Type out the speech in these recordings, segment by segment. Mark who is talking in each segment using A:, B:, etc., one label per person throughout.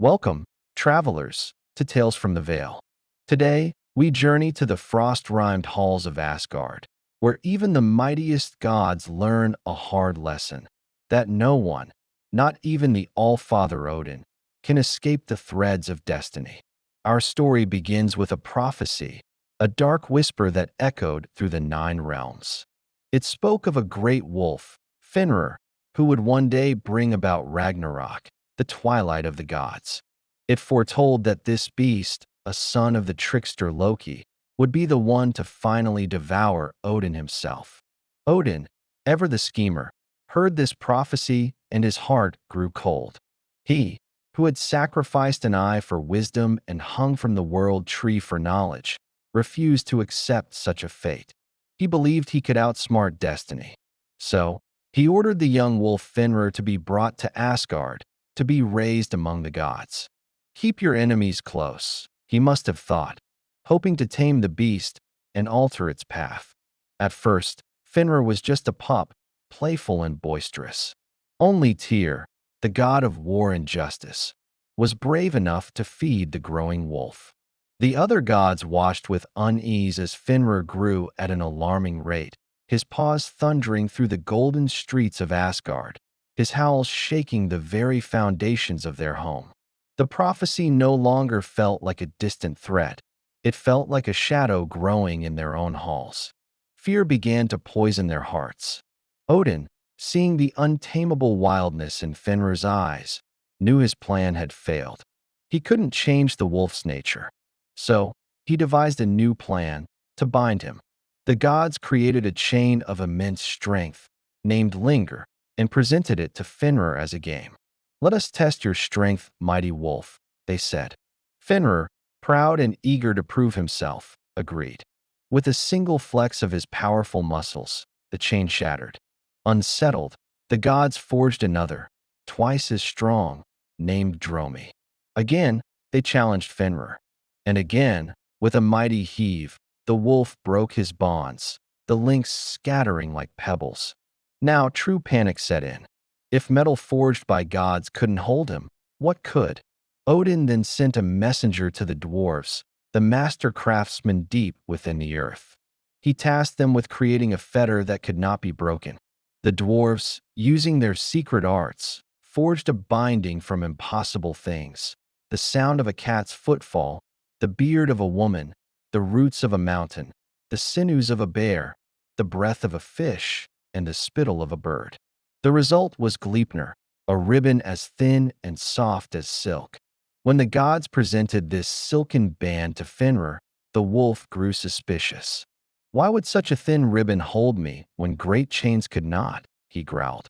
A: Welcome, travelers, to Tales from the Vale. Today, we journey to the frost-rimed halls of Asgard, where even the mightiest gods learn a hard lesson, that no one, not even the All-Father Odin, can escape the threads of destiny. Our story begins with a prophecy, a dark whisper that echoed through the nine realms. It spoke of a great wolf, Fenrir, who would one day bring about Ragnarök, the twilight of the gods. It foretold that this beast, a son of the trickster Loki, would be the one to finally devour Odin himself. Odin, ever the schemer, heard this prophecy and his heart grew cold. He, who had sacrificed an eye for wisdom and hung from the world tree for knowledge, refused to accept such a fate. He believed he could outsmart destiny. So, he ordered the young wolf Fenrir to be brought to Asgard, to be raised among the gods. Keep your enemies close, he must have thought, hoping to tame the beast and alter its path. At first, Fenrir was just a pup, playful and boisterous. Only Tyr, the god of war and justice, was brave enough to feed the growing wolf. The other gods watched with unease as Fenrir grew at an alarming rate, his paws thundering through the golden streets of Asgard, his howls shaking the very foundations of their home. The prophecy no longer felt like a distant threat. It felt like a shadow growing in their own halls. Fear began to poison their hearts. Odin, seeing the untamable wildness in Fenrir's eyes, knew his plan had failed. He couldn't change the wolf's nature. So, he devised a new plan to bind him. The gods created a chain of immense strength, named Linger, and presented it to Fenrir as a game. "Let us test your strength, mighty wolf," they said. Fenrir, proud and eager to prove himself, agreed. With a single flex of his powerful muscles, the chain shattered. Unsettled, the gods forged another, twice as strong, named Dromi. Again, they challenged Fenrir. And again, with a mighty heave, the wolf broke his bonds, the links scattering like pebbles. Now true panic set in. If metal forged by gods couldn't hold him, what could? Odin then sent a messenger to the dwarves, the master craftsmen deep within the earth. He tasked them with creating a fetter that could not be broken. The dwarves, using their secret arts, forged a binding from impossible things: the sound of a cat's footfall, the beard of a woman, the roots of a mountain, the sinews of a bear, the breath of a fish, and the spittle of a bird. The result was Gleipnir, a ribbon as thin and soft as silk. When the gods presented this silken band to Fenrir, the wolf grew suspicious. "Why would such a thin ribbon hold me when great chains could not?" he growled.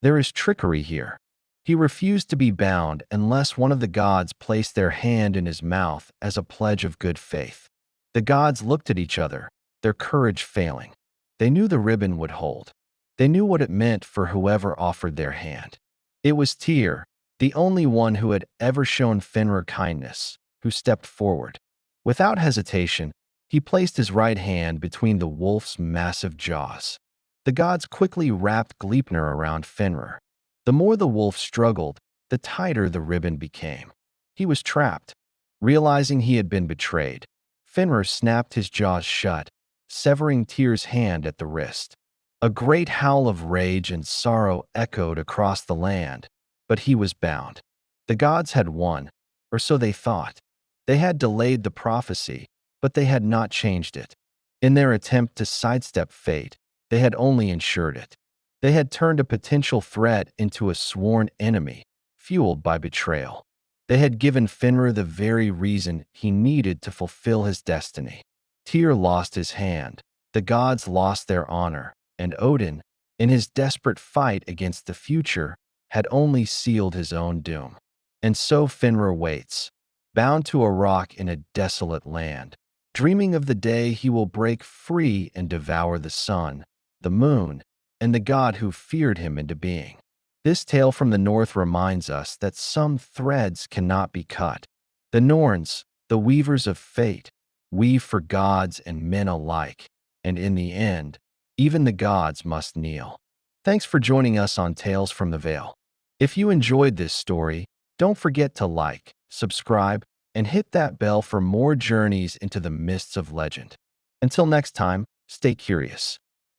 A: "There is trickery here." He refused to be bound unless one of the gods placed their hand in his mouth as a pledge of good faith. The gods looked at each other, their courage failing. They knew the ribbon would hold. They knew what it meant for whoever offered their hand. It was Tyr, the only one who had ever shown Fenrir kindness, who stepped forward. Without hesitation, he placed his right hand between the wolf's massive jaws. The gods quickly wrapped Gleipnir around Fenrir. The more the wolf struggled, the tighter the ribbon became. He was trapped. Realizing he had been betrayed, Fenrir snapped his jaws shut, severing Tyr's hand at the wrist. A great howl of rage and sorrow echoed across the land, but he was bound. The gods had won, or so they thought. They had delayed the prophecy, but they had not changed it. In their attempt to sidestep fate, they had only ensured it. They had turned a potential threat into a sworn enemy, fueled by betrayal. They had given Fenrir the very reason he needed to fulfill his destiny. Tyr lost his hand, the gods lost their honor, and Odin, in his desperate fight against the future, had only sealed his own doom. And so Fenrir waits, bound to a rock in a desolate land, dreaming of the day he will break free and devour the sun, the moon, and the god who feared him into being. This tale from the north reminds us that some threads cannot be cut. The Norns, the weavers of fate, weave for gods and men alike, and in the end, even the gods must kneel. Thanks for joining us on Tales from the Vale. If you enjoyed this story, don't forget to like, subscribe, and hit that bell for more journeys into the mists of legend. Until next time, stay curious.